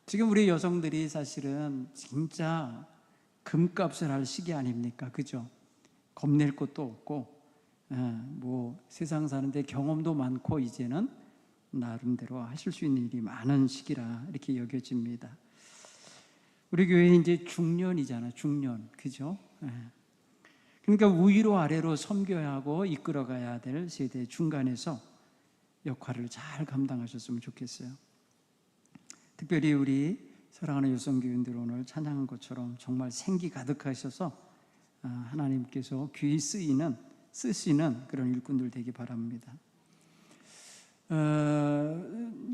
지금 우리 여성들이 사실은 진짜 금값을 할 시기 아닙니까? 그죠? 겁낼 것도 없고, 뭐 세상 사는데 경험도 많고, 이제는 나름대로 하실 수 있는 일이 많은 시기라 이렇게 여겨집니다. 우리 교회 이제 중년이잖아, 중년. 그죠? 그러니까 위로 아래로 섬겨야 하고 이끌어가야 될 세대 중간에서 역할을 잘 감당하셨으면 좋겠어요. 특별히 우리 사랑하는 여성교인들 오늘 찬양한 것처럼 정말 생기 가득하셔서 하나님께서 귀히 쓰시는 그런 일꾼들 되기 바랍니다.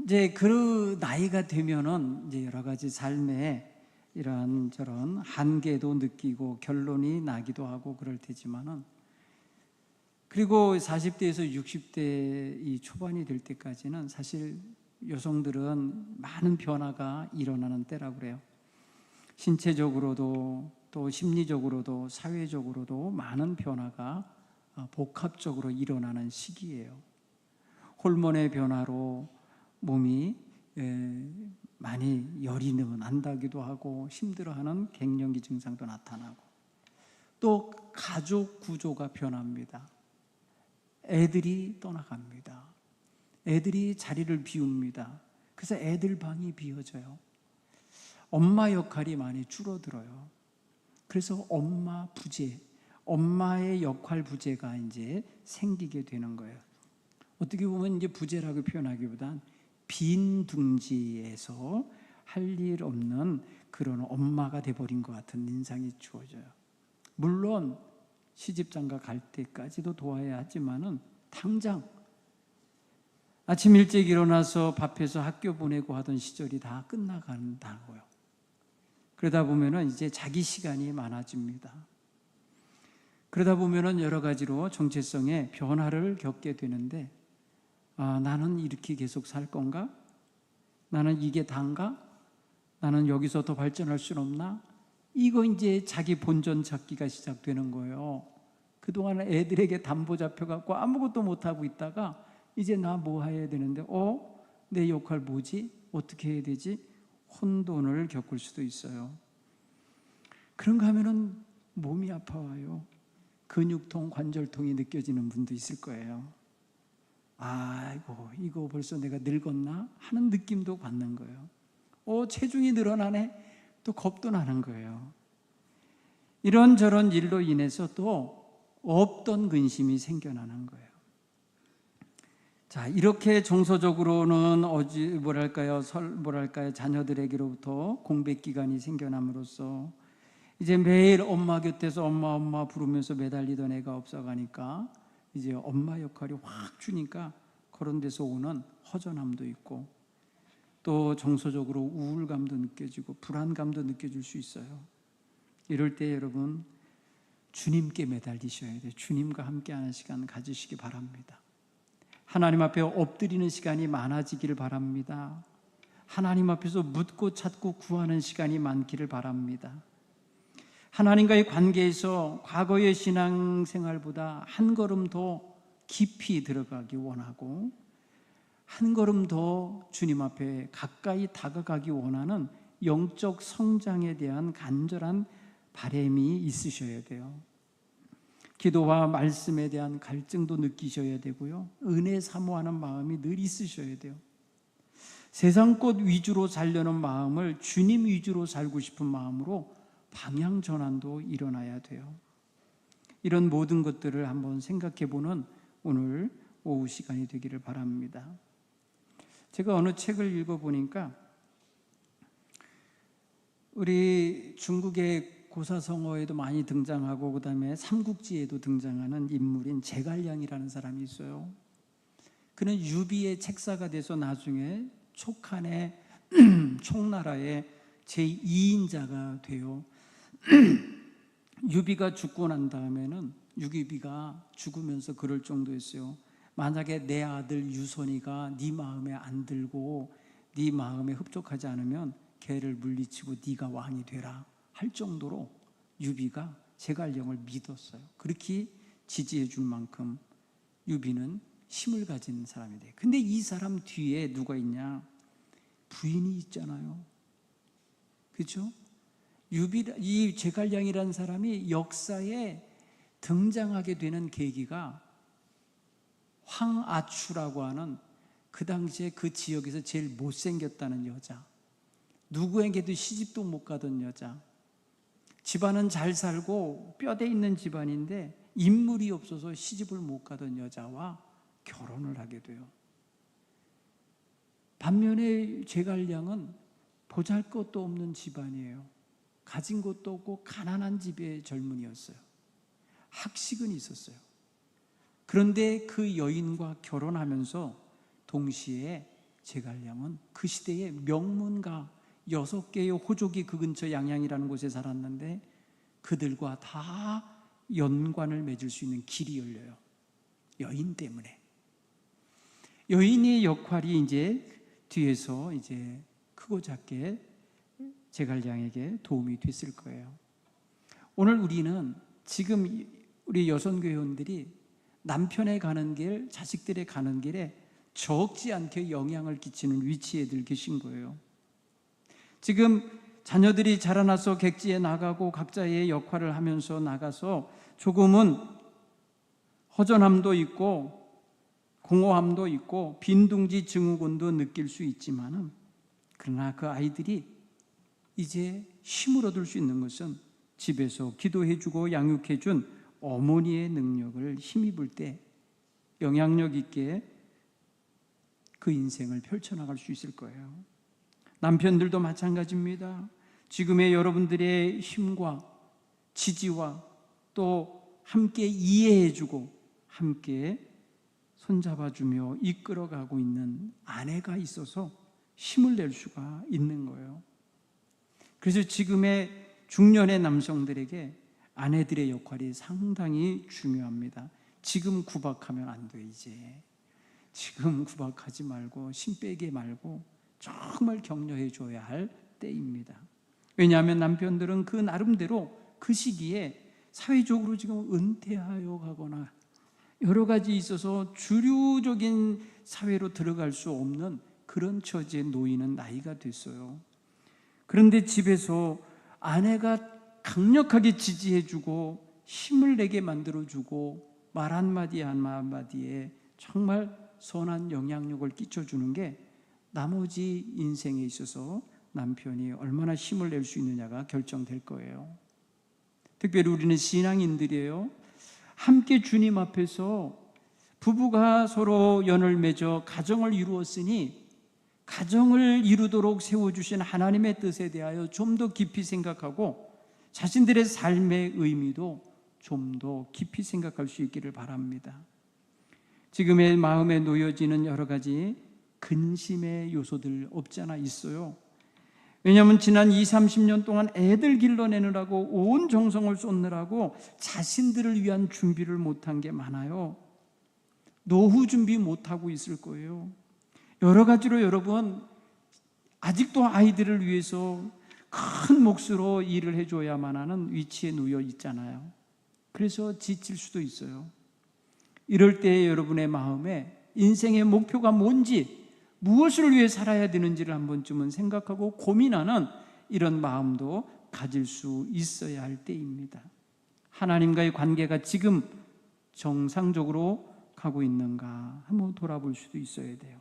이제 그 나이가 되면은 이제 여러 가지 삶의 이런 저런 한계도 느끼고 결론이 나기도 하고 그럴 테지만은, 그리고 40대에서 60대 이 초반이 될 때까지는 사실 여성들은 많은 변화가 일어나는 때라고 그래요. 신체적으로도 또 심리적으로도 사회적으로도 많은 변화가 복합적으로 일어나는 시기예요. 호르몬의 변화로 몸이 많이 열이 난다기도 하고 힘들어하는 갱년기 증상도 나타나고, 또 가족 구조가 변합니다. 애들이 떠나갑니다. 애들이 자리를 비웁니다. 그래서 애들 방이 비어져요. 엄마 역할이 많이 줄어들어요. 그래서 엄마 부재, 엄마의 역할 부재가 이제 생기게 되는 거예요. 어떻게 보면 이제 부재라고 표현하기보단 빈 둥지에서 할 일 없는 그런 엄마가 돼버린 것 같은 인상이 주어져요. 물론 시집장가 갈 때까지도 도와야 하지만은 당장 아침 일찍 일어나서 밥해서 학교 보내고 하던 시절이 다 끝나간다고요. 그러다 보면은 이제 자기 시간이 많아집니다. 그러다 보면은 여러 가지로 정체성의 변화를 겪게 되는데, 나는 이렇게 계속 살 건가? 나는 이게 단가? 나는 여기서 더 발전할 수는 없나? 이거 이제 자기 본전 찾기가 시작되는 거예요. 그동안 애들에게 담보 잡혀갖고 아무것도 못하고 있다가 이제 나 뭐 해야 되는데, 내 역할 뭐지? 어떻게 해야 되지? 혼돈을 겪을 수도 있어요. 그런가 하면은 몸이 아파와요. 근육통, 관절통이 느껴지는 분도 있을 거예요. 아이고, 이거 벌써 내가 늙었나? 하는 느낌도 받는 거예요. 체중이 늘어나네? 또 겁도 나는 거예요. 이런저런 일로 인해서 또 없던 근심이 생겨나는 거예요. 자, 이렇게 정서적으로는 자녀들에게로부터 공백 기간이 생겨남으로써 이제 매일 엄마 곁에서 엄마 부르면서 매달리던 애가 없어가니까 이제 엄마 역할이 확 주니까 그런 데서 오는 허전함도 있고, 또 정서적으로 우울감도 느껴지고 불안감도 느껴질 수 있어요. 이럴 때 여러분, 주님께 매달리셔야 돼요. 주님과 함께하는 시간 가지시기 바랍니다. 하나님 앞에 엎드리는 시간이 많아지기를 바랍니다. 하나님 앞에서 묻고 찾고 구하는 시간이 많기를 바랍니다. 하나님과의 관계에서 과거의 신앙생활보다 한 걸음 더 깊이 들어가기 원하고, 한 걸음 더 주님 앞에 가까이 다가가기 원하는 영적 성장에 대한 간절한 바람이 있으셔야 돼요. 기도와 말씀에 대한 갈증도 느끼셔야 되고요. 은혜 사모하는 마음이 늘 있으셔야 돼요. 세상 것 위주로 살려는 마음을 주님 위주로 살고 싶은 마음으로 방향 전환도 일어나야 돼요. 이런 모든 것들을 한번 생각해보는 오늘 오후 시간이 되기를 바랍니다. 제가 어느 책을 읽어보니까 우리 중국의 고사성어에도 많이 등장하고 그 다음에 삼국지에도 등장하는 인물인 제갈량이라는 사람이 있어요. 그는 유비의 책사가 돼서 나중에 촉한의 총나라의 제2인자가 돼요. 유비가 죽고 난 다음에는 유비가 죽으면서 그럴 정도였어요. 만약에 내 아들 유선이가 네 마음에 안 들고 네 마음에 흡족하지 않으면 걔를 물리치고 네가 왕이 되라 할 정도로 유비가 제갈량을 믿었어요. 그렇게 지지해 줄 만큼 유비는 힘을 가진 사람이 돼요. 근데 이 사람 뒤에 누가 있냐? 부인이 있잖아요. 그렇죠? 이 제갈량이라는 사람이 역사에 등장하게 되는 계기가 황아추라고 하는 그 당시에 그 지역에서 제일 못생겼다는 여자, 누구에게도 시집도 못 가던 여자, 집안은 잘 살고 뼈대 있는 집안인데 인물이 없어서 시집을 못 가던 여자와 결혼을 하게 돼요. 반면에 제갈량은 보잘것도 없는 집안이에요. 가진 것도 없고 가난한 집의 젊은이였어요. 학식은 있었어요. 그런데 그 여인과 결혼하면서 동시에 제갈량은 그 시대의 명문가 6개의 호족이 그 근처 양양이라는 곳에 살았는데 그들과 다 연관을 맺을 수 있는 길이 열려요. 여인 때문에. 여인의 역할이 이제 뒤에서 이제 크고 작게 제갈량에게 도움이 됐을 거예요. 오늘 우리는 지금 우리 여성교회원들이 남편의 가는 길, 자식들의 가는 길에 적지 않게 영향을 끼치는 위치에 늘 계신 거예요. 지금 자녀들이 자라나서 객지에 나가고 각자의 역할을 하면서 나가서 조금은 허전함도 있고 공허함도 있고 빈둥지 증후군도 느낄 수 있지만은, 그러나 그 아이들이 이제 힘을 얻을 수 있는 것은 집에서 기도해주고 양육해준 어머니의 능력을 힘입을 때 영향력 있게 그 인생을 펼쳐나갈 수 있을 거예요. 남편들도 마찬가지입니다. 지금의 여러분들의 힘과 지지와 또 함께 이해해주고 함께 손잡아주며 이끌어가고 있는 아내가 있어서 힘을 낼 수가 있는 거예요. 그래서 지금의 중년의 남성들에게 아내들의 역할이 상당히 중요합니다. 지금 구박하면 안 돼. 이제 지금 구박하지 말고 심 빼게 말고 정말 격려해 줘야 할 때입니다. 왜냐하면 남편들은 그 나름대로 그 시기에 사회적으로 지금 은퇴하여 가거나 여러 가지 있어서 주류적인 사회로 들어갈 수 없는 그런 처지에 놓이는 나이가 됐어요. 그런데 집에서 아내가 강력하게 지지해주고 힘을 내게 만들어주고 말 한마디 한마디에 정말 선한 영향력을 끼쳐주는 게 나머지 인생에 있어서 남편이 얼마나 힘을 낼 수 있느냐가 결정될 거예요. 특별히 우리는 신앙인들이에요. 함께 주님 앞에서 부부가 서로 연을 맺어 가정을 이루었으니 가정을 이루도록 세워주신 하나님의 뜻에 대하여 좀 더 깊이 생각하고 자신들의 삶의 의미도 좀 더 깊이 생각할 수 있기를 바랍니다. 지금의 마음에 놓여지는 여러 가지 근심의 요소들 없지 않아 있어요. 왜냐하면 지난 20-30년 동안 애들 길러내느라고 온 정성을 쏟느라고 자신들을 위한 준비를 못한 게 많아요. 노후 준비 못하고 있을 거예요. 여러 가지로 여러분 아직도 아이들을 위해서 큰 몫으로 일을 해줘야만 하는 위치에 놓여 있잖아요. 그래서 지칠 수도 있어요. 이럴 때 여러분의 마음에 인생의 목표가 뭔지, 무엇을 위해 살아야 되는지를 한 번쯤은 생각하고 고민하는 이런 마음도 가질 수 있어야 할 때입니다. 하나님과의 관계가 지금 정상적으로 가고 있는가 한번 돌아볼 수도 있어야 돼요.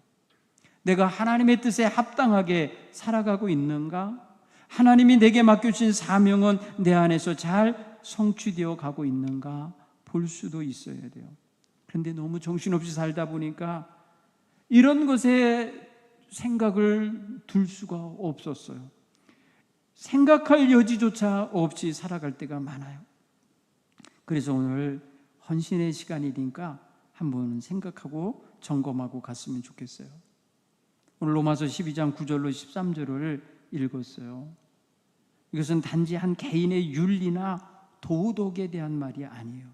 내가 하나님의 뜻에 합당하게 살아가고 있는가? 하나님이 내게 맡겨주신 사명은 내 안에서 잘 성취되어 가고 있는가 볼 수도 있어야 돼요. 그런데 너무 정신없이 살다 보니까 이런 것에 생각을 둘 수가 없었어요. 생각할 여지조차 없이 살아갈 때가 많아요. 그래서 오늘 헌신의 시간이니까 한번 생각하고 점검하고 갔으면 좋겠어요. 오늘 로마서 12장 9절로 13절을 읽었어요. 이것은 단지 한 개인의 윤리나 도덕에 대한 말이 아니에요.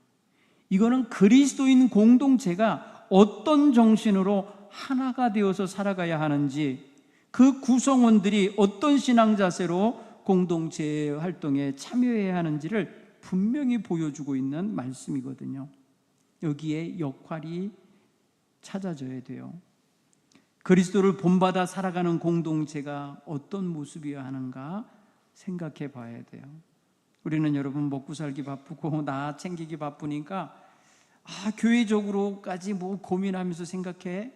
이거는 그리스도인 공동체가 어떤 정신으로 하나가 되어서 살아가야 하는지, 그 구성원들이 어떤 신앙 자세로 공동체 활동에 참여해야 하는지를 분명히 보여주고 있는 말씀이거든요. 여기에 역할이 찾아져야 돼요. 그리스도를 본받아 살아가는 공동체가 어떤 모습이어야 하는가 생각해 봐야 돼요. 우리는 여러분 먹고 살기 바쁘고 나 챙기기 바쁘니까 교회적으로까지 뭐 고민하면서 생각해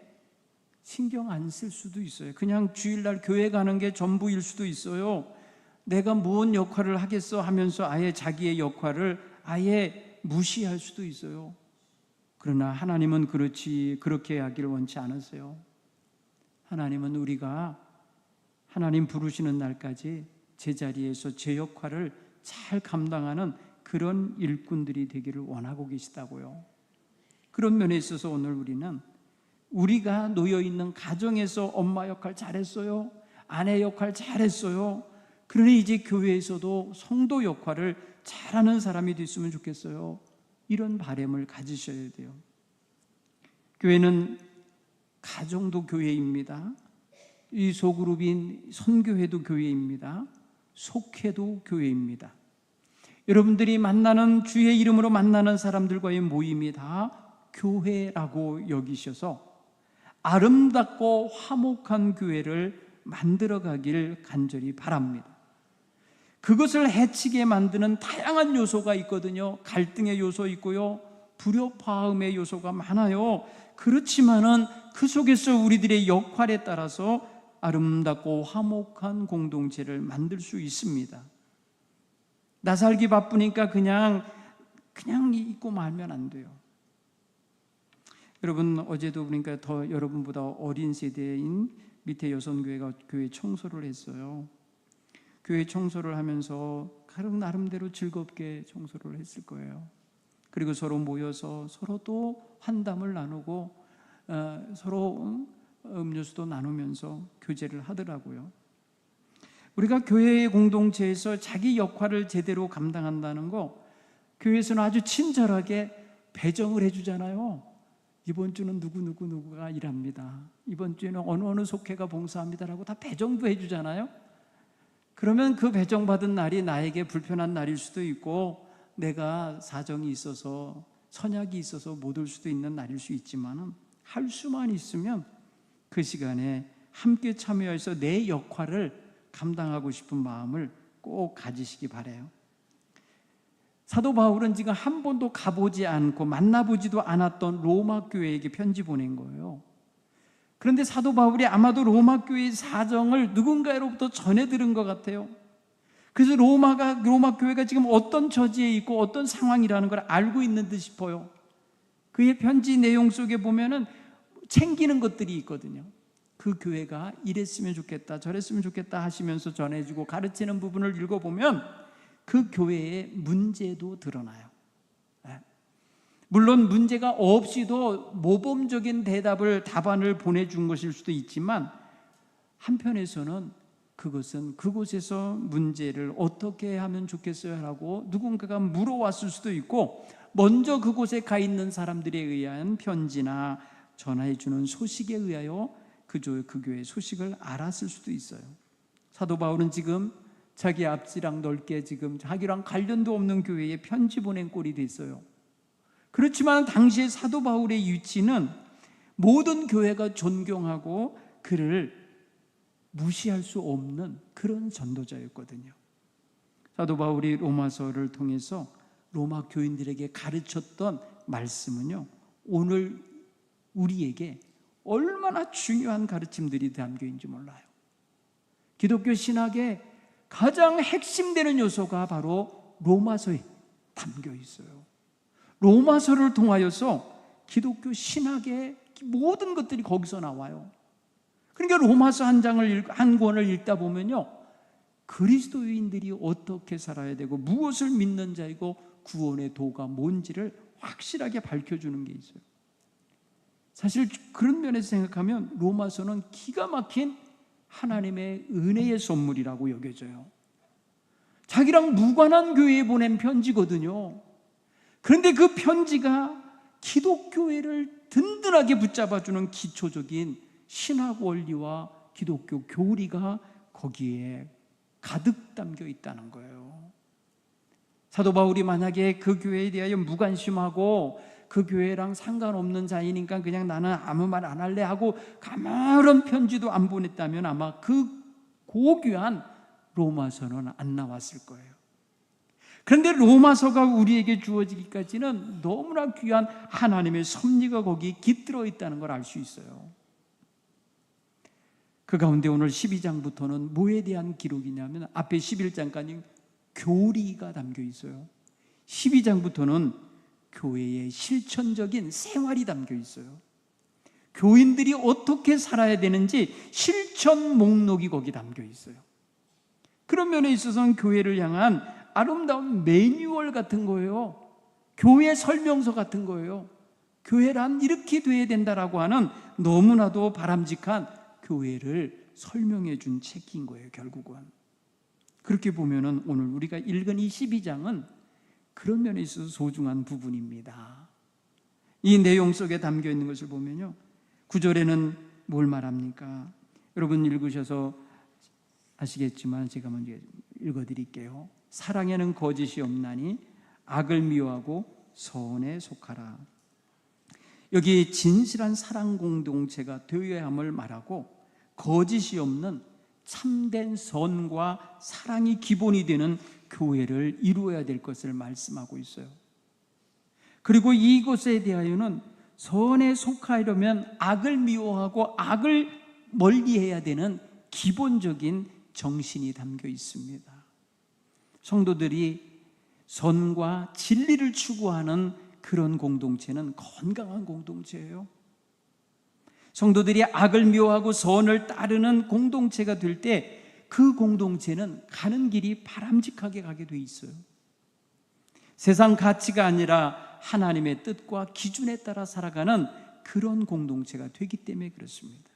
신경 안 쓸 수도 있어요. 그냥 주일날 교회 가는 게 전부일 수도 있어요. 내가 무슨 역할을 하겠어 하면서 아예 자기의 역할을 아예 무시할 수도 있어요. 그러나 하나님은 그렇게 하기를 원치 않으세요. 하나님은 우리가 하나님 부르시는 날까지 제자리에서 제 역할을 잘 감당하는 그런 일꾼들이 되기를 원하고 계시다고요. 그런 면에 있어서 오늘 우리가 놓여있는 가정에서 엄마 역할 잘했어요, 아내 역할 잘했어요, 그러니 이제 교회에서도 성도 역할을 잘하는 사람이 됐으면 좋겠어요. 이런 바람을 가지셔야 돼요. 교회는 가정도 교회입니다. 이 소그룹인 선교회도 교회입니다. 속회도 교회입니다. 여러분들이 만나는 주의 이름으로 만나는 사람들과의 모임이 다 교회라고 여기셔서 아름답고 화목한 교회를 만들어가길 간절히 바랍니다. 그것을 해치게 만드는 다양한 요소가 있거든요. 갈등의 요소 있고요, 불협화음의 요소가 많아요. 그렇지만은 그 속에서 우리들의 역할에 따라서 아름답고 화목한 공동체를 만들 수 있습니다. 나 살기 바쁘니까 그냥 있고 말면 안 돼요. 여러분, 어제도 그러니까 더 여러분보다 어린 세대인 밑에 여선교회가 교회 청소를 했어요. 교회 청소를 하면서 나름대로 즐겁게 청소를 했을 거예요. 그리고 서로 모여서 서로 또 환담을 나누고 서로 음료수도 나누면서 교제를 하더라고요. 우리가 교회의 공동체에서 자기 역할을 제대로 감당한다는 거, 교회에서는 아주 친절하게 배정을 해주잖아요. 이번 주는 누구가 일합니다. 이번 주에는 어느 속회가 봉사합니다라고 다 배정도 해주잖아요. 그러면 그 배정받은 날이 나에게 불편한 날일 수도 있고, 내가 사정이 있어서 선약이 있어서 못 올 수도 있는 날일 수 있지만, 할 수만 있으면 그 시간에 함께 참여해서 내 역할을 감당하고 싶은 마음을 꼭 가지시기 바라요. 사도 바울은 지금 한 번도 가보지 않고 만나보지도 않았던 로마 교회에게 편지 보낸 거예요. 그런데 사도 바울이 아마도 로마 교회의 사정을 누군가로부터 전해 들은 것 같아요. 그래서 로마 교회가 지금 어떤 처지에 있고 어떤 상황이라는 걸 알고 있는 듯 싶어요. 그의 편지 내용 속에 보면은 챙기는 것들이 있거든요. 그 교회가 이랬으면 좋겠다, 저랬으면 좋겠다 하시면서 전해주고 가르치는 부분을 읽어보면 그 교회의 문제도 드러나요. 물론 문제가 없이도 모범적인 답안을 보내준 것일 수도 있지만, 한편에서는 그것은 그곳에서 문제를 어떻게 하면 좋겠어요 라고 누군가가 물어왔을 수도 있고, 먼저 그곳에 가 있는 사람들에 의한 편지나 전해주는 소식에 의하여 그 교회의 소식을 알았을 수도 있어요. 사도 바울은 지금 자기 앞지랑 넓게 지금 자기랑 관련도 없는 교회에 편지 보낸 꼴이 됐어요. 그렇지만 당시에 사도 바울의 위치는 모든 교회가 존경하고 그를 무시할 수 없는 그런 전도자였거든요. 사도 바울이 로마서를 통해서 로마 교인들에게 가르쳤던 말씀은요, 오늘 우리에게 얼마나 중요한 가르침들이 담겨 있는지 몰라요. 기독교 신학의 가장 핵심되는 요소가 바로 로마서에 담겨 있어요. 로마서를 통하여서 기독교 신학의 모든 것들이 거기서 나와요. 그러니까 로마서 한 권을 읽다 보면요, 그리스도인들이 어떻게 살아야 되고 무엇을 믿는 자이고 구원의 도가 뭔지를 확실하게 밝혀주는 게 있어요. 사실 그런 면에서 생각하면 로마서는 기가 막힌 하나님의 은혜의 선물이라고 여겨져요. 자기랑 무관한 교회에 보낸 편지거든요. 그런데 그 편지가 기독교회를 든든하게 붙잡아주는 기초적인 신학 원리와 기독교 교리가 거기에 가득 담겨 있다는 거예요. 사도 바울이 만약에 그 교회에 대하여 무관심하고 그 교회랑 상관없는 자이니까 그냥 나는 아무 말 안 할래 하고 가만한 편지도 안 보냈다면 아마 그 고귀한 로마서는 안 나왔을 거예요. 그런데 로마서가 우리에게 주어지기까지는 너무나 귀한 하나님의 섭리가 거기에 깃들어 있다는 걸 알 수 있어요. 그 가운데 오늘 12장부터는 뭐에 대한 기록이냐면 앞에 11장까지 교리가 담겨 있어요. 12장부터는 교회의 실천적인 생활이 담겨 있어요. 교인들이 어떻게 살아야 되는지 실천 목록이 거기 담겨 있어요. 그런 면에 있어서는 교회를 향한 아름다운 매뉴얼 같은 거예요. 교회 설명서 같은 거예요. 교회란 이렇게 돼야 된다라고 하는 너무나도 바람직한 교회를 설명해 준 책인 거예요. 결국은 그렇게 보면은 오늘 우리가 읽은 이 12장은 그런 면에 있어서 소중한 부분입니다. 이 내용 속에 담겨 있는 것을 보면요, 9절에는 뭘 말합니까? 여러분 읽으셔서 아시겠지만 제가 먼저 읽어드릴게요. 사랑에는 거짓이 없나니 악을 미워하고 선에 속하라. 여기 진실한 사랑 공동체가 되어야 함을 말하고 거짓이 없는 참된 선과 사랑이 기본이 되는 교회를 이루어야 될 것을 말씀하고 있어요. 그리고 이것에 대하여는 선에 속하려면 악을 미워하고 악을 멀리해야 되는 기본적인 정신이 담겨 있습니다. 성도들이 선과 진리를 추구하는 그런 공동체는 건강한 공동체예요. 성도들이 악을 미워하고 선을 따르는 공동체가 될 때 그 공동체는 가는 길이 바람직하게 가게 돼 있어요. 세상 가치가 아니라 하나님의 뜻과 기준에 따라 살아가는 그런 공동체가 되기 때문에 그렇습니다.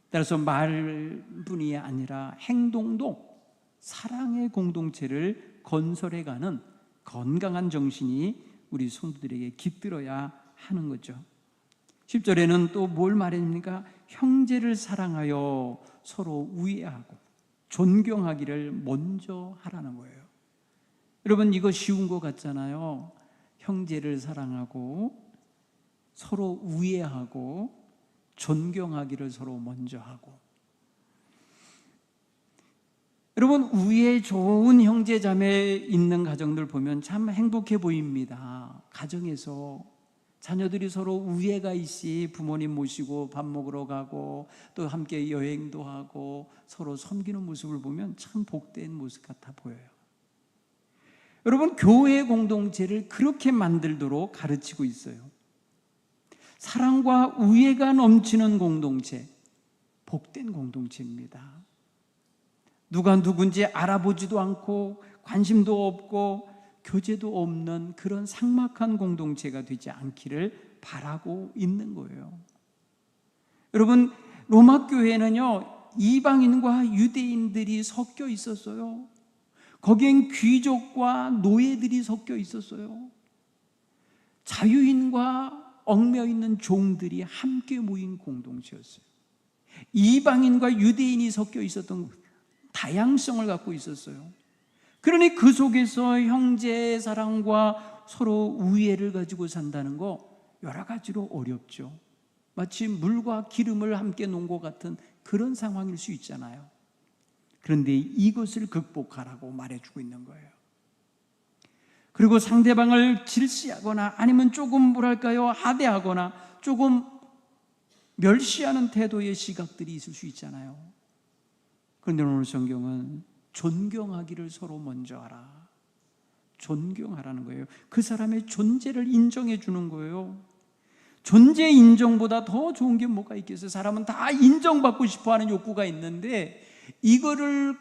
따라서 말뿐이 아니라 행동도 사랑의 공동체를 건설해가는 건강한 정신이 우리 성도들에게 깃들어야 하는 거죠. 10절에는 또 뭘 말합니까? 형제를 사랑하여 서로 우애하고 존경하기를 먼저 하라는 거예요. 여러분 이거 쉬운 것 같잖아요. 형제를 사랑하고 서로 우애하고 존경하기를 서로 먼저 하고. 여러분 우애 좋은 형제 자매 있는 가정들 보면 참 행복해 보입니다. 가정에서 자녀들이 서로 우애가 있이 부모님 모시고 밥 먹으러 가고 또 함께 여행도 하고 서로 섬기는 모습을 보면 참 복된 모습 같아 보여요. 여러분 교회 공동체를 그렇게 만들도록 가르치고 있어요. 사랑과 우애가 넘치는 공동체, 복된 공동체입니다. 누가 누군지 알아보지도 않고 관심도 없고 교제도 없는 그런 삭막한 공동체가 되지 않기를 바라고 있는 거예요. 여러분 로마 교회는요 이방인과 유대인들이 섞여 있었어요. 거기엔 귀족과 노예들이 섞여 있었어요. 자유인과 얽매여있는 종들이 함께 모인 공동체였어요. 이방인과 유대인이 섞여 있었던 다양성을 갖고 있었어요. 그러니 그 속에서 형제의 사랑과 서로 우애를 가지고 산다는 거 여러 가지로 어렵죠. 마치 물과 기름을 함께 놓은 것 같은 그런 상황일 수 있잖아요. 그런데 이것을 극복하라고 말해주고 있는 거예요. 그리고 상대방을 질시하거나 아니면 조금 뭐랄까요 하대하거나 조금 멸시하는 태도의 시각들이 있을 수 있잖아요. 그런데 오늘 성경은 존경하기를 서로 먼저 하라. 존경하라는 거예요. 그 사람의 존재를 인정해 주는 거예요. 존재 인정보다 더 좋은 게 뭐가 있겠어요? 사람은 다 인정받고 싶어하는 욕구가 있는데 이거를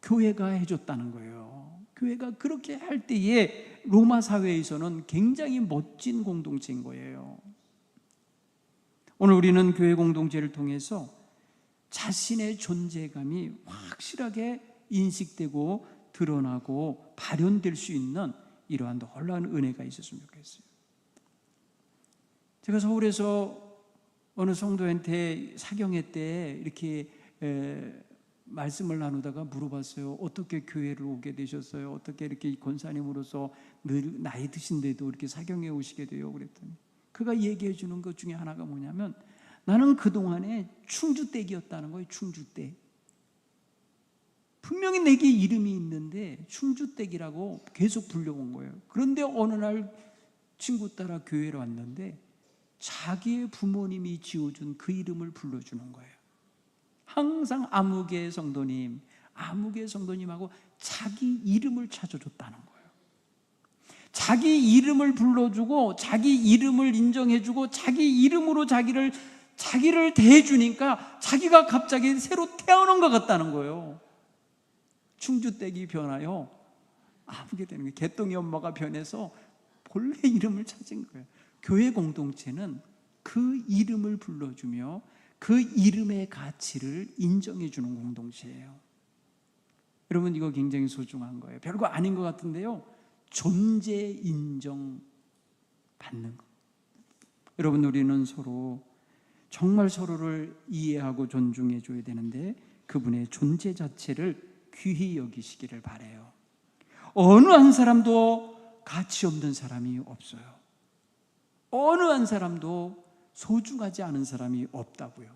교회가 해줬다는 거예요. 교회가 그렇게 할 때에 로마 사회에서는 굉장히 멋진 공동체인 거예요. 오늘 우리는 교회 공동체를 통해서 자신의 존재감이 확실하게 인식되고 드러나고 발현될 수 있는 이러한 놀라운 은혜가 있었으면 좋겠어요. 제가 서울에서 어느 성도한테 사경회 때 이렇게 말씀을 나누다가 물어봤어요. 어떻게 교회를 오게 되셨어요? 어떻게 이렇게 권사님으로서 늘 나이 드신데도 이렇게 사경회 오시게 돼요? 그랬더니 그가 얘기해 주는 것 중에 하나가 뭐냐면 나는 그동안에 충주댁이었다는 거예요. 충주댁. 분명히 내게 이름이 있는데 충주댁이라고 계속 불려온 거예요. 그런데 어느 날 친구 따라 교회로 왔는데 자기의 부모님이 지어준 그 이름을 불러주는 거예요. 항상 아무개 성도님하고 자기 이름을 찾아줬다는 거예요. 자기 이름을 불러주고 자기 이름을 인정해주고 자기 이름으로 자기를 대해주니까 자기가 갑자기 새로 태어난 것 같다는 거예요. 충주댁이 변하여 아무게 되는 거예요. 개똥이 엄마가 변해서 본래 이름을 찾은 거예요. 교회 공동체는 그 이름을 불러주며 그 이름의 가치를 인정해 주는 공동체예요. 여러분, 이거 굉장히 소중한 거예요. 별거 아닌 것 같은데요, 존재 인정 받는 것. 여러분, 우리는 정말 서로를 이해하고 존중해 줘야 되는데 그분의 존재 자체를 귀히 여기시기를 바라요. 어느 한 사람도 가치 없는 사람이 없어요. 어느 한 사람도 소중하지 않은 사람이 없다고요.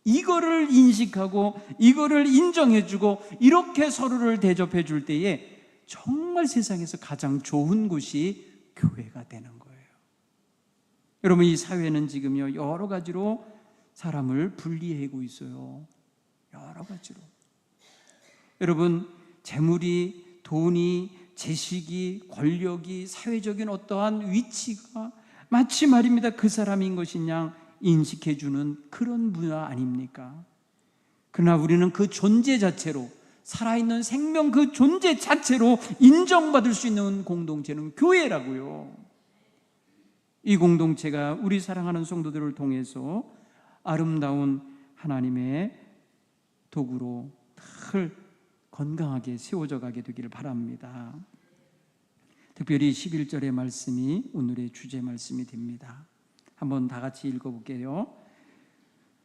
이거를 인식하고 이거를 인정해주고 이렇게 서로를 대접해 줄 때에 정말 세상에서 가장 좋은 곳이 교회가 되는 거예요. 여러분, 이 사회는 지금요 여러 가지로 사람을 분리하고 있어요. 여러 가지로. 여러분, 재물이, 돈이, 지식이, 권력이, 사회적인 어떠한 위치가 마치 말입니다 그 사람인 것인 양 인식해주는 그런 문화 아닙니까? 그러나 우리는 그 존재 자체로, 살아있는 생명 그 존재 자체로 인정받을 수 있는 공동체는 교회라고요. 이 공동체가 우리 사랑하는 성도들을 통해서 아름다운 하나님의 도구로 늘 건강하게 세워져 가게 되기를 바랍니다. 특별히 11절의 말씀이 오늘의 주제 말씀이 됩니다. 한번 다 같이 읽어볼게요.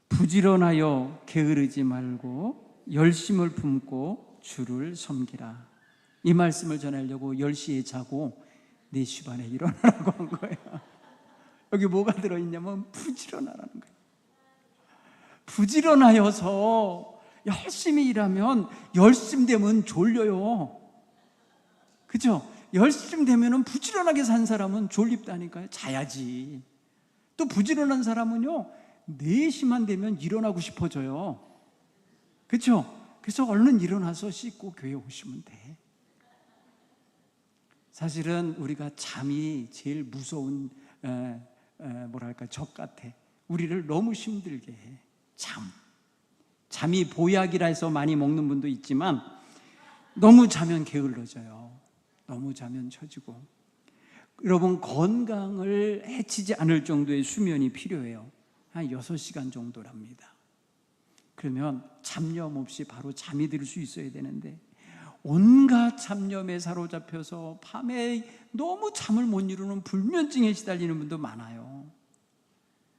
부지런하여 게으르지 말고 열심을 품고 주를 섬기라. 이 말씀을 전하려고 10시에 자고 4시 반에 일어나라고 한 거예요. 여기 뭐가 들어있냐면 부지런하라는 거예요. 부지런하여서 열심히 일하면 열심 되면 졸려요. 그죠? 열심 되면 부지런하게 산 사람은 졸립다니까요. 자야지. 또 부지런한 사람은요 4시만 되면 일어나고 싶어져요. 그렇죠? 그래서 얼른 일어나서 씻고 교회 오시면 돼. 사실은 우리가 잠이 제일 무서운 적 같아. 우리를 너무 힘들게 해. 잠이 보약이라 해서 많이 먹는 분도 있지만 너무 자면 게을러져요. 너무 자면 처지고. 여러분, 건강을 해치지 않을 정도의 수면이 필요해요. 한 6시간 정도랍니다. 그러면 잡념 없이 바로 잠이 들 수 있어야 되는데 온갖 잡념에 사로잡혀서 밤에 너무 잠을 못 이루는 불면증에 시달리는 분도 많아요.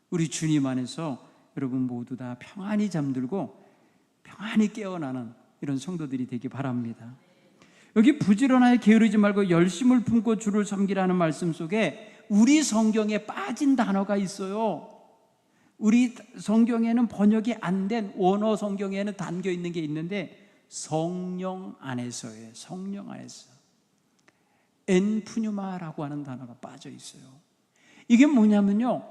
우리 주님 안에서 여러분 모두 다 평안히 잠들고 평안히 깨어나는 이런 성도들이 되기 바랍니다. 여기 부지런하여 게으르지 말고 열심을 품고 주를 섬기라는 말씀 속에 우리 성경에 빠진 단어가 있어요. 우리 성경에는 번역이 안 된 원어 성경에는 담겨 있는 게 있는데 성령 안에서예요. 성령 안에서. 엔푸뉴마라고 하는 단어가 빠져 있어요. 이게 뭐냐면요,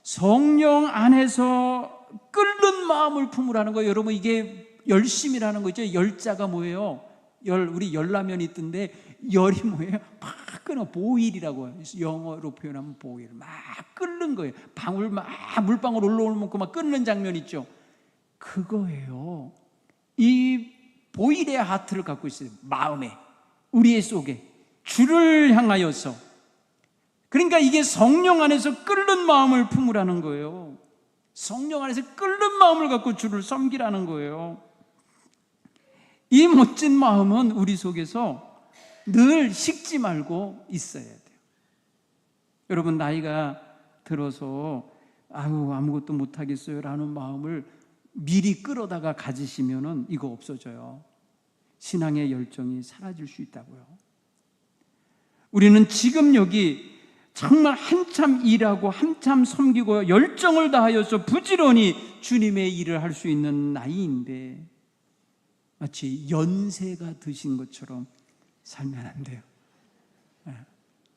성령 안에서 끓는 마음을 품으라는 거예요. 여러분, 이게 열심이라는 거죠. 열자가 뭐예요? 우리 열라면이 있던데 열이 뭐예요? 막 끓어. 보일이라고 해요. 영어로 표현하면 보일. 막 끓는 거예요. 방울 막 물방울 올라오는 만큼 막 끓는 장면 있죠. 그거예요. 이 보일의 하트를 갖고 있어요. 마음에, 우리의 속에 주를 향하여서. 그러니까 이게 성령 안에서 끓는 마음을 품으라는 거예요. 성령 안에서 끓는 마음을 갖고 주를 섬기라는 거예요. 이 멋진 마음은 우리 속에서 늘 식지 말고 있어야 돼요. 여러분, 나이가 들어서 아무것도 못하겠어요 라는 마음을 미리 끌어다가 가지시면은 이거 없어져요. 신앙의 열정이 사라질 수 있다고요. 우리는 지금 여기 정말 한참 일하고 한참 섬기고 열정을 다하여서 부지런히 주님의 일을 할 수 있는 나이인데 마치 연세가 드신 것처럼 살면 안 돼요.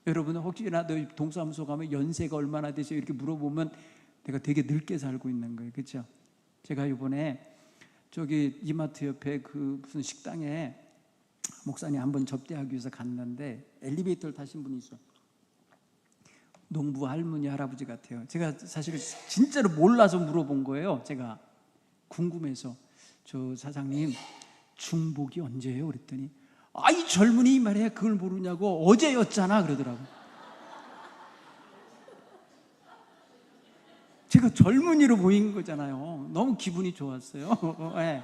여러분 혹시나 너 동사무소 가면 연세가 얼마나 되세요? 이렇게 물어보면 내가 되게 늙게 살고 있는 거예요. 그렇죠? 제가 이번에 저기 이마트 옆에 그 무슨 식당에 목사님 한번 접대하기 위해서 갔는데 엘리베이터를 타신 분이 있어요. 농부 할머니 할아버지 같아요. 제가 사실 진짜로 몰라서 물어본 거예요. 제가 궁금해서 저 사장님 중복이 언제예요? 그랬더니 이 젊은이 말이야 그걸 모르냐고 어제였잖아 그러더라고. 제가 젊은이로 보인 거잖아요. 너무 기분이 좋았어요. 네.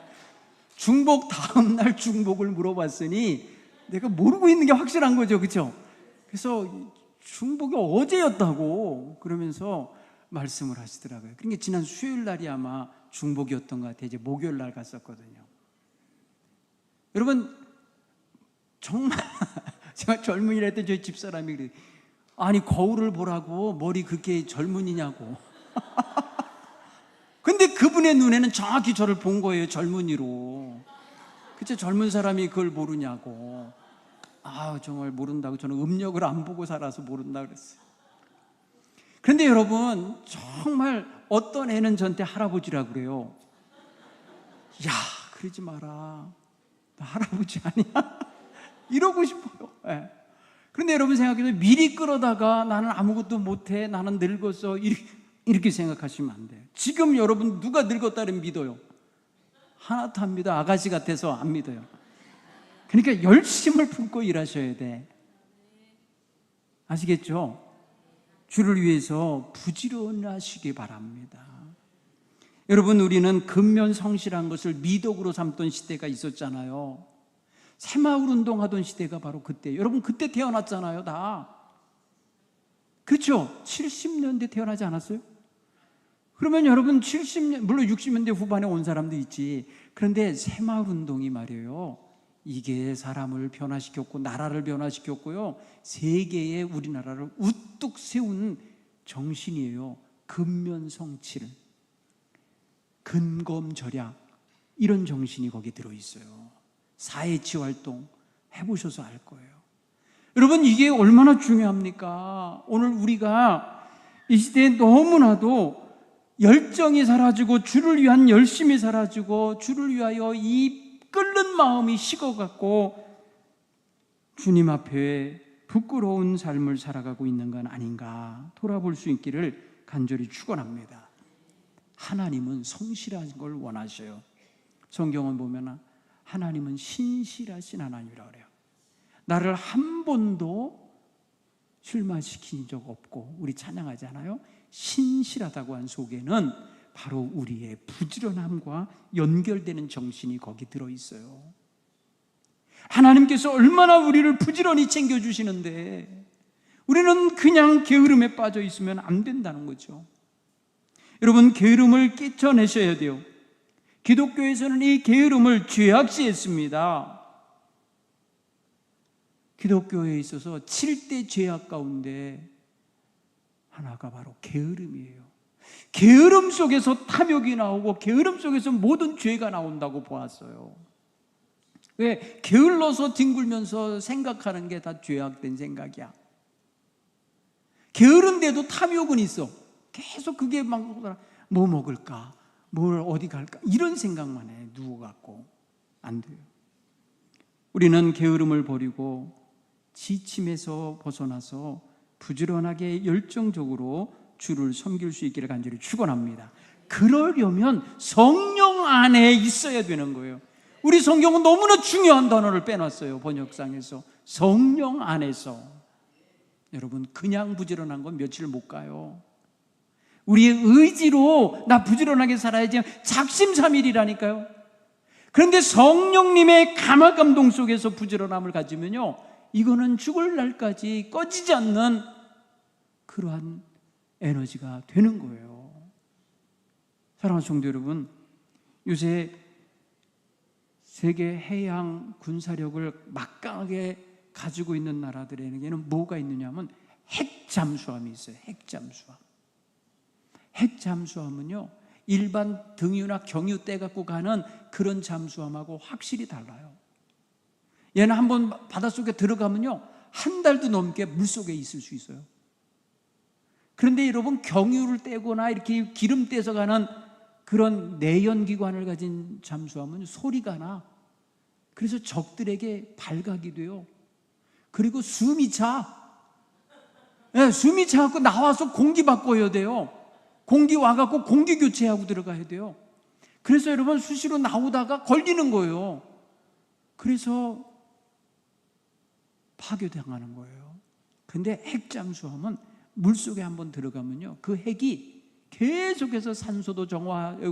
중복 다음 날 중복을 물어봤으니 내가 모르고 있는 게 확실한 거죠, 그렇죠? 그래서 중복이 어제였다고 그러면서 말씀을 하시더라고요. 그러니까 지난 수요일 날이 아마 중복이었던 것 같아요. 이제 목요일 날 갔었거든요. 여러분 정말 제가 젊은이라 했더니 저희 집사람이 그래요. 아니 거울을 보라고 머리 그렇게 젊은이냐고. 근데 그분의 눈에는 정확히 저를 본 거예요. 젊은이로. 그쵸? 젊은 사람이 그걸 모르냐고. 정말 모른다고. 저는 음력을 안 보고 살아서 모른다 그랬어요. 그런데 여러분 정말 어떤 애는 저한테 할아버지라 그래요. 야 그러지 마라. 나 할아버지 아니야. 이러고 싶어요. 네. 그런데 여러분 생각해서 미리 끌어다가 나는 아무것도 못해, 나는 늙었어, 이렇게 생각하시면 안 돼요. 지금 여러분 누가 늙었다는 믿어요? 하나도 안 믿어. 아가씨 같아서 안 믿어요. 그러니까 열심을 품고 일하셔야 돼. 아시겠죠? 주를 위해서 부지런하시기 바랍니다. 여러분 우리는 근면성실한 것을 미덕으로 삼던 시대가 있었잖아요. 새마을 운동하던 시대가 바로 그때. 여러분 그때 태어났잖아요 다. 그렇죠? 70년대 태어나지 않았어요? 그러면 여러분 70년, 물론 60년대 후반에 온 사람도 있지. 그런데 새마을 운동이 말이에요, 이게 사람을 변화시켰고 나라를 변화시켰고요, 세계에 우리나라를 우뚝 세운 정신이에요. 근면성실, 근검절약, 이런 정신이 거기에 들어있어요. 사회치 활동 해보셔서 알 거예요. 여러분 이게 얼마나 중요합니까? 오늘 우리가 이 시대에 너무나도 열정이 사라지고 주를 위한 열심이 사라지고 주를 위하여 이 끓는 마음이 식어갖고 주님 앞에 부끄러운 삶을 살아가고 있는 건 아닌가 돌아볼 수 있기를 간절히 축원합니다. 하나님은 성실한 걸 원하셔요. 성경은 보면 하나님은 신실하신 하나님이라고 그래요. 나를 한 번도 실망시킨 적 없고, 우리 찬양하지 않아요? 신실하다고 한 속에는 바로 우리의 부지런함과 연결되는 정신이 거기 들어있어요. 하나님께서 얼마나 우리를 부지런히 챙겨주시는데 우리는 그냥 게으름에 빠져 있으면 안 된다는 거죠. 여러분 게으름을 깨쳐내셔야 돼요. 기독교에서는 이 게으름을 죄악시했습니다. 기독교에 있어서 7대 죄악 가운데 하나가 바로 게으름이에요. 게으름 속에서 탐욕이 나오고 게으름 속에서 모든 죄가 나온다고 보았어요. 왜? 게을러서 뒹굴면서 생각하는 게 다 죄악된 생각이야. 게으른데도 탐욕은 있어. 계속 그게 막 뭐 먹을까? 뭘 어디 갈까? 이런 생각만 해. 누워갖고. 안 돼요. 우리는 게으름을 버리고 지침에서 벗어나서 부지런하게 열정적으로 주를 섬길 수 있기를 간절히 축원합니다. 그러려면 성령 안에 있어야 되는 거예요. 우리 성경은 너무나 중요한 단어를 빼놨어요. 번역상에서. 성령 안에서. 여러분 그냥 부지런한 건 며칠 못 가요. 우리의 의지로 나 부지런하게 살아야지 작심삼일이라니까요. 그런데 성령님의 감화감동 속에서 부지런함을 가지면요, 이거는 죽을 날까지 꺼지지 않는 그러한 에너지가 되는 거예요. 사랑하는 성도 여러분, 요새 세계 해양 군사력을 막강하게 가지고 있는 나라들에게는 뭐가 있느냐면 핵잠수함이 있어요. 핵잠수함. 핵잠수함은요, 일반 등유나 경유 떼갖고 가는 그런 잠수함하고 확실히 달라요. 얘는 한번 바닷속에 들어가면요, 한 달도 넘게 물속에 있을 수 있어요. 그런데 여러분, 경유를 떼거나 이렇게 기름 떼서 가는 그런 내연기관을 가진 잠수함은 소리가 나. 그래서 적들에게 발각이 돼요. 그리고 숨이 차. 네, 숨이 차갖고 나와서 공기 바꿔야 돼요. 공기 와갖고 공기 교체하고 들어가야 돼요. 그래서 여러분, 수시로 나오다가 걸리는 거예요. 그래서 파괴당하는 거예요. 근데 핵잠수함은 물속에 한번 들어가면요, 그 핵이 계속해서 산소도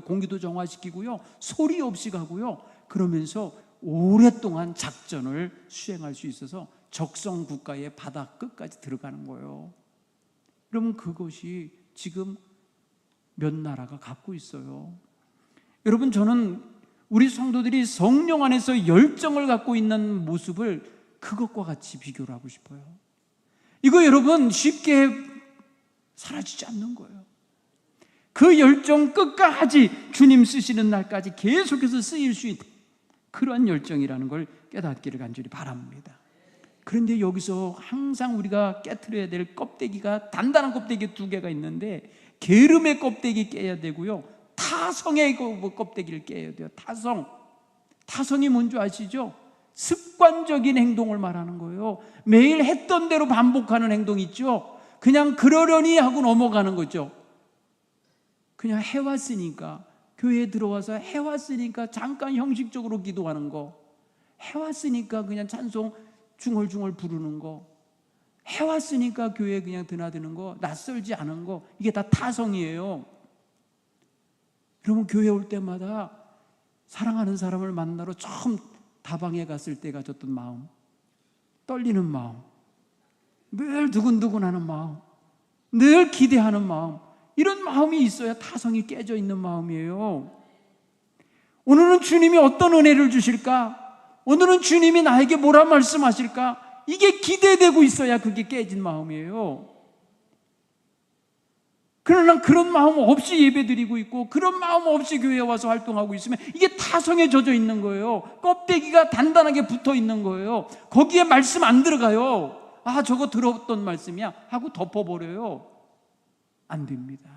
공기도 정화시키고요, 소리 없이 가고요, 그러면서 오랫동안 작전을 수행할 수 있어서 적성 국가의 바다 끝까지 들어가는 거예요. 그러면 그것이 지금 몇 나라가 갖고 있어요. 여러분, 저는 우리 성도들이 성령 안에서 열정을 갖고 있는 모습을 그것과 같이 비교를 하고 싶어요. 이거 여러분, 쉽게 사라지지 않는 거예요. 그 열정 끝까지 주님 쓰시는 날까지 계속해서 쓰일 수 있는 그러한 열정이라는 걸 깨닫기를 간절히 바랍니다. 그런데 여기서 항상 우리가 깨트려야 될 껍데기가, 단단한 껍데기 두 개가 있는데, 게으름의 껍데기 깨야 되고요, 타성의 껍데기를 깨야 돼요. 타성이 뭔지 아시죠? 습관적인 행동을 말하는 거예요. 매일 했던 대로 반복하는 행동 있죠? 그냥 그러려니 하고 넘어가는 거죠. 그냥 해왔으니까, 교회에 들어와서 해왔으니까 잠깐 형식적으로 기도하는 거, 해왔으니까 그냥 찬송 중얼중얼 부르는 거, 해왔으니까 교회에 그냥 드나드는 거, 낯설지 않은 거, 이게 다 타성이에요. 여러분, 교회 올 때마다 사랑하는 사람을 만나러 처음 다방에 갔을 때 가졌던 마음, 떨리는 마음, 늘 두근두근하는 마음, 늘 기대하는 마음, 이런 마음이 있어야 타성이 깨져 있는 마음이에요. 오늘은 주님이 어떤 은혜를 주실까? 오늘은 주님이 나에게 뭐라 말씀하실까? 이게 기대되고 있어야 그게 깨진 마음이에요. 그러나 그런 마음 없이 예배드리고 있고, 그런 마음 없이 교회에 와서 활동하고 있으면 이게 타성에 젖어 있는 거예요. 껍데기가 단단하게 붙어 있는 거예요. 거기에 말씀 안 들어가요. 아, 저거 들었던 말씀이야 하고 덮어버려요. 안 됩니다.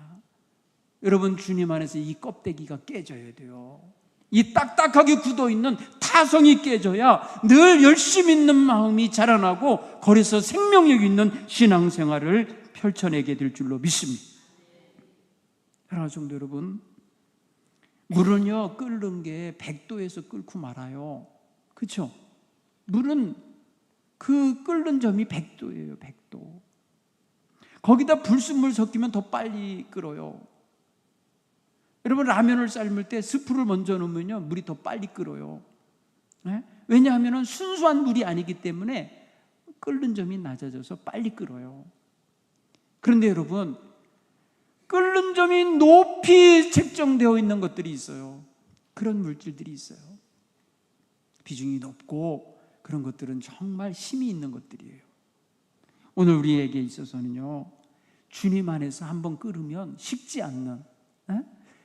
여러분, 주님 안에서 이 껍데기가 깨져야 돼요. 이 딱딱하게 굳어있는 타성이 깨져야 늘 열심히 있는 마음이 자라나고, 거기서 생명력 있는 신앙생활을 펼쳐내게 될 줄로 믿습니다. 사랑하는 성도 여러분, 물은요, 끓는 게 100도에서 끓고 말아요. 그렇죠? 물은 그 끓는 점이 100도예요. 100도. 거기다 불순물 섞이면 더 빨리 끓어요. 여러분, 라면을 삶을 때 스프를 먼저 넣으면요, 물이 더 빨리 끓어요. 네? 왜냐하면 순수한 물이 아니기 때문에 끓는 점이 낮아져서 빨리 끓어요. 그런데 여러분, 끓는 점이 높이 책정되어 있는 것들이 있어요. 그런 물질들이 있어요. 비중이 높고 그런 것들은 정말 힘이 있는 것들이에요. 오늘 우리에게 있어서는요, 주님 안에서 한번 끓으면 식지 않는,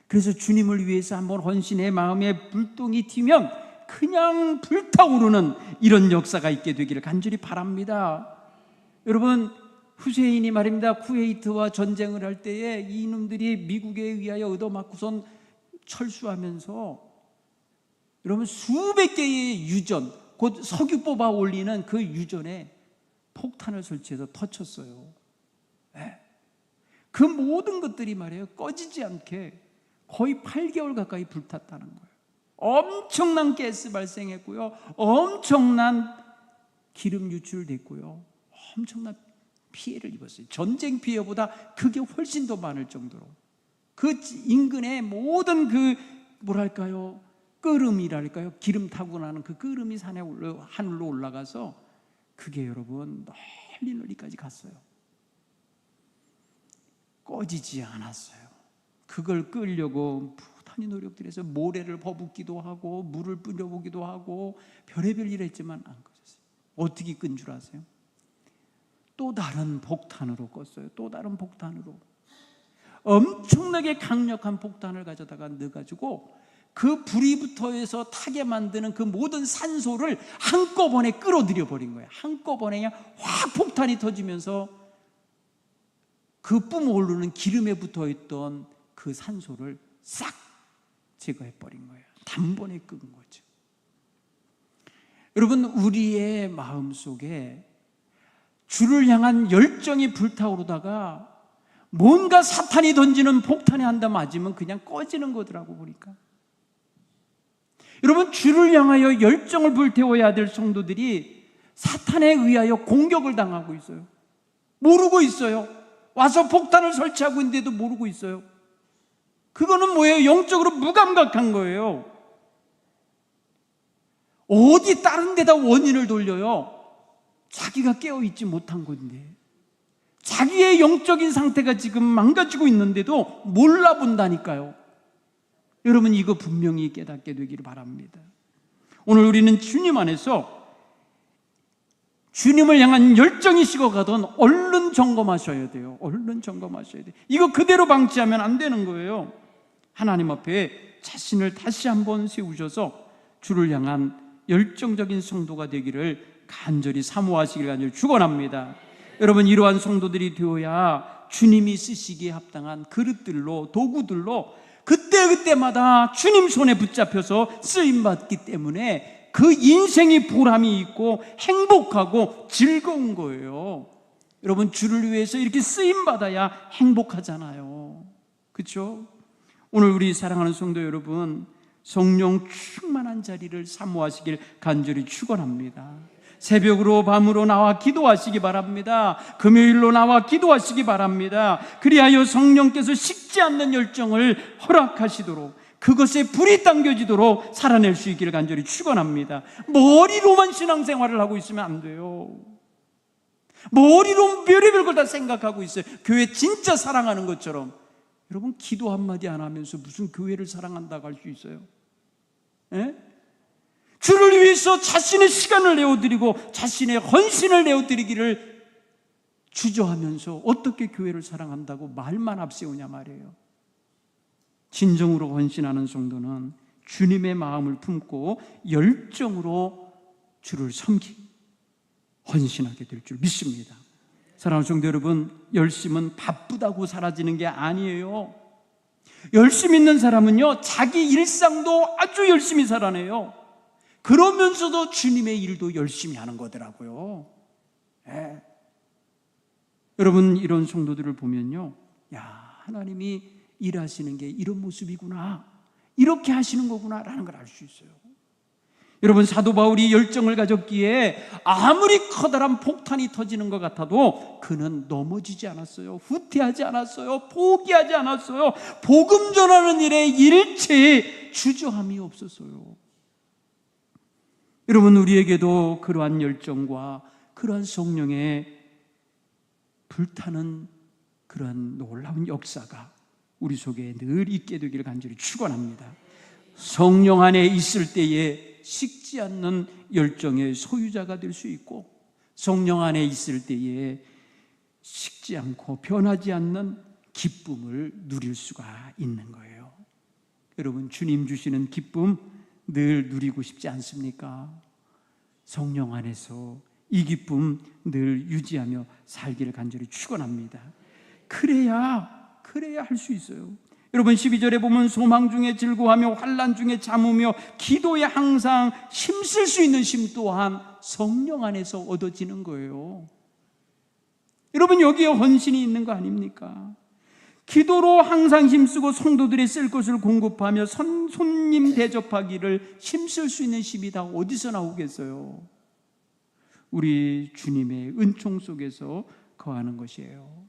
그래서 주님을 위해서 한번 헌신의 마음에 불똥이 튀면 그냥 불타오르는 이런 역사가 있게 되기를 간절히 바랍니다. 여러분, 후세인이 말입니다, 쿠웨이트와 전쟁을 할 때에 이놈들이 미국에 의하여 얻어맞고선 철수하면서 여러분, 수백 개의 유전, 곧 석유 뽑아 올리는 그 유전에 폭탄을 설치해서 터쳤어요. 네. 그 모든 것들이 말이에요, 꺼지지 않게 거의 8개월 가까이 불탔다는 거예요. 엄청난 가스 발생했고요, 엄청난 기름 유출됐고요, 엄청난 피해를 입었어요. 전쟁 피해보다 그게 훨씬 더 많을 정도로 그 인근의 모든 그 뭐랄까요, 끓음이랄까요, 기름 타고 나는 그 끓음이 하늘로 올라가서 그게 여러분 널리까지 갔어요. 꺼지지 않았어요. 그걸 끄려고 부단히 노력들해서 모래를 퍼붓기도 하고 물을 뿌려보기도 하고 별의별 일을 했지만 안 꺼졌어요. 어떻게 끈 줄 아세요? 또 다른 폭탄으로 껐어요. 또 다른 폭탄으로. 엄청나게 강력한 폭탄을 가져다가 넣어가지고 그 불이 붙어서 타게 만드는 그 모든 산소를 한꺼번에 끌어들여 버린 거예요. 한꺼번에 그냥 확 폭탄이 터지면서 그 뿜어오르는 기름에 붙어있던 그 산소를 싹 제거해 버린 거예요. 단번에 끄은 거죠. 여러분, 우리의 마음속에 주를 향한 열정이 불타오르다가 뭔가 사탄이 던지는 폭탄에 한 대 맞으면 그냥 꺼지는 거더라고 보니까. 여러분, 주를 향하여 열정을 불태워야 될 성도들이 사탄에 의하여 공격을 당하고 있어요. 모르고 있어요. 와서 폭탄을 설치하고 있는데도 모르고 있어요. 그거는 뭐예요? 영적으로 무감각한 거예요. 어디 다른 데다 원인을 돌려요? 자기가 깨어있지 못한 건데, 자기의 영적인 상태가 지금 망가지고 있는데도 몰라본다니까요. 여러분, 이거 분명히 깨닫게 되기를 바랍니다. 오늘 우리는 주님 안에서 주님을 향한 열정이 식어가던 얼른 점검하셔야 돼요. 얼른 점검하셔야 돼요. 이거 그대로 방치하면 안 되는 거예요. 하나님 앞에 자신을 다시 한번 세우셔서 주를 향한 열정적인 성도가 되기를 간절히 사모하시길 간절히 축원합니다. 여러분, 이러한 성도들이 되어야 주님이 쓰시기에 합당한 그릇들로, 도구들로 그때그때마다 주님 손에 붙잡혀서 쓰임받기 때문에 그 인생이 보람이 있고 행복하고 즐거운 거예요. 여러분, 주를 위해서 이렇게 쓰임받아야 행복하잖아요. 그렇죠? 오늘 우리 사랑하는 성도 여러분, 성령 충만한 자리를 사모하시길 간절히 축원합니다. 새벽으로 밤으로 나와 기도하시기 바랍니다. 금요일로 나와 기도하시기 바랍니다. 그리하여 성령께서 식지 않는 열정을 허락하시도록, 그것에 불이 당겨지도록 살아낼 수 있기를 간절히 축원합니다. 머리로만 신앙생활을 하고 있으면 안 돼요. 머리로 별의별 걸 다 생각하고 있어요. 교회 진짜 사랑하는 것처럼. 여러분, 기도 한마디 안 하면서 무슨 교회를 사랑한다고 할 수 있어요? 예? 주를 위해서 자신의 시간을 내어드리고 자신의 헌신을 내어드리기를 주저하면서 어떻게 교회를 사랑한다고 말만 앞세우냐 말이에요. 진정으로 헌신하는 성도는 주님의 마음을 품고 열정으로 주를 섬기고 헌신하게 될 줄 믿습니다. 사랑하는 성도 여러분, 열심은 바쁘다고 사라지는 게 아니에요. 열심 있는 사람은요, 자기 일상도 아주 열심히 살아내요. 그러면서도 주님의 일도 열심히 하는 거더라고요. 예. 여러분, 이런 성도들을 보면요, 야, 하나님이 일하시는 게 이런 모습이구나, 이렇게 하시는 거구나 라는 걸 알 수 있어요. 여러분, 사도 바울이 열정을 가졌기에 아무리 커다란 폭탄이 터지는 것 같아도 그는 넘어지지 않았어요. 후퇴하지 않았어요. 포기하지 않았어요. 복음 전하는 일에 일체의 주저함이 없었어요. 여러분, 우리에게도 그러한 열정과 그러한 성령의 불타는 그러한 놀라운 역사가 우리 속에 늘 있게 되기를 간절히 축원합니다. 성령 안에 있을 때에 식지 않는 열정의 소유자가 될 수 있고, 성령 안에 있을 때에 식지 않고 변하지 않는 기쁨을 누릴 수가 있는 거예요. 여러분, 주님 주시는 기쁨 늘 누리고 싶지 않습니까? 성령 안에서 이 기쁨 늘 유지하며 살기를 간절히 축원합니다. 그래야 할 수 있어요. 여러분, 12절에 보면 소망 중에 즐거워하며 환난 중에 참으며 기도에 항상 힘쓸 수 있는 힘 또한 성령 안에서 얻어지는 거예요. 여러분, 여기에 헌신이 있는 거 아닙니까? 기도로 항상 힘쓰고 성도들이 쓸 것을 공급하며 손님 대접하기를 힘쓸 수 있는 힘이 다 어디서 나오겠어요? 우리 주님의 은총 속에서 거하는 것이에요.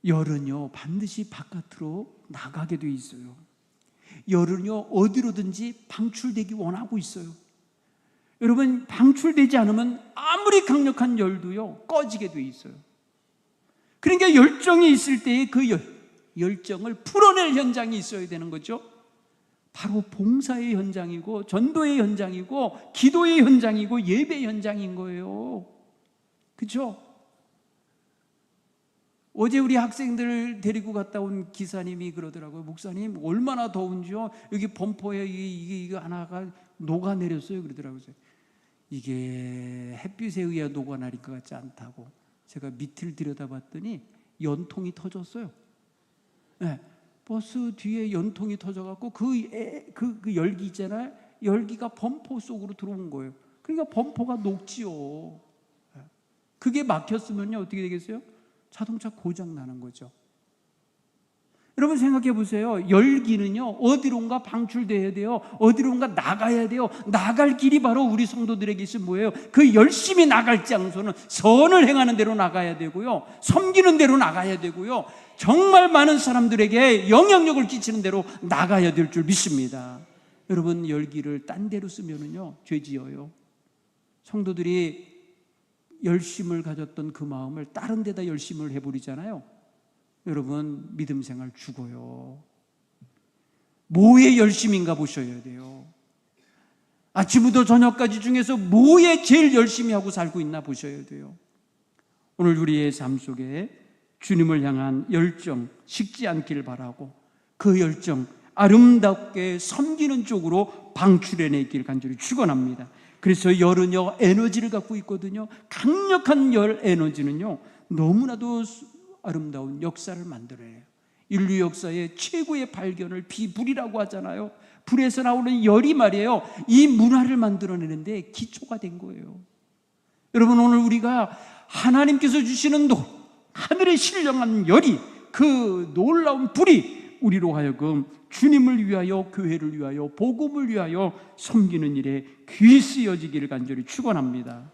열은요, 반드시 바깥으로 나가게 돼 있어요. 열은요, 어디로든지 방출되기 원하고 있어요. 여러분, 방출되지 않으면 아무리 강력한 열도요, 꺼지게 돼 있어요. 그러니까 열정이 있을 때에 그 열정을 풀어낼 현장이 있어야 되는 거죠. 바로 봉사의 현장이고 전도의 현장이고 기도의 현장이고 예배 현장인 거예요. 그렇죠? 어제 우리 학생들 데리고 갔다 온 기사님이 그러더라고요. 목사님, 얼마나 더운지요. 여기 범퍼에 이게 하나가 녹아내렸어요. 그러더라고요. 이게 햇빛에 의해 녹아내릴 것 같지 않다고. 제가 밑을 들여다봤더니 연통이 터졌어요. 네, 버스 뒤에 연통이 터져갖고 그 열기 있잖아요. 열기가 범퍼 속으로 들어온 거예요. 그러니까 범퍼가 녹지요. 그게 막혔으면요 어떻게 되겠어요? 자동차 고장 나는 거죠. 여러분 생각해 보세요. 열기는요 어디론가 방출돼야 돼요. 어디론가 나가야 돼요. 나갈 길이 바로 우리 성도들에게 있으면 뭐예요? 그 열심히 나갈 장소는 선을 행하는 대로 나가야 되고요, 섬기는 대로 나가야 되고요, 정말 많은 사람들에게 영향력을 끼치는 대로 나가야 될 줄 믿습니다. 여러분, 열기를 딴 데로 쓰면은요 죄지어요. 성도들이 열심을 가졌던 그 마음을 다른 데다 열심을 해버리잖아요. 여러분, 믿음 생활 죽어요. 뭐에 열심인가 보셔야 돼요. 아침부터 저녁까지 중에서 뭐에 제일 열심히 하고 살고 있나 보셔야 돼요. 오늘 우리의 삶 속에 주님을 향한 열정 식지 않기를 바라고, 그 열정 아름답게 섬기는 쪽으로 방출해내기를 간절히 축원합니다. 그래서 열은요 에너지를 갖고 있거든요. 강력한 열 에너지는요 너무나도 아름다운 역사를 만들어내요. 인류 역사의 최고의 발견을 비불이라고 하잖아요. 불에서 나오는 열이 말이에요, 이 문화를 만들어내는데 기초가 된 거예요. 여러분, 오늘 우리가 하나님께서 주시는 하늘의 신령한 열이, 그 놀라운 불이 우리로 하여금 주님을 위하여, 교회를 위하여, 복음을 위하여 섬기는 일에 귀 쓰여지기를 간절히 축원합니다.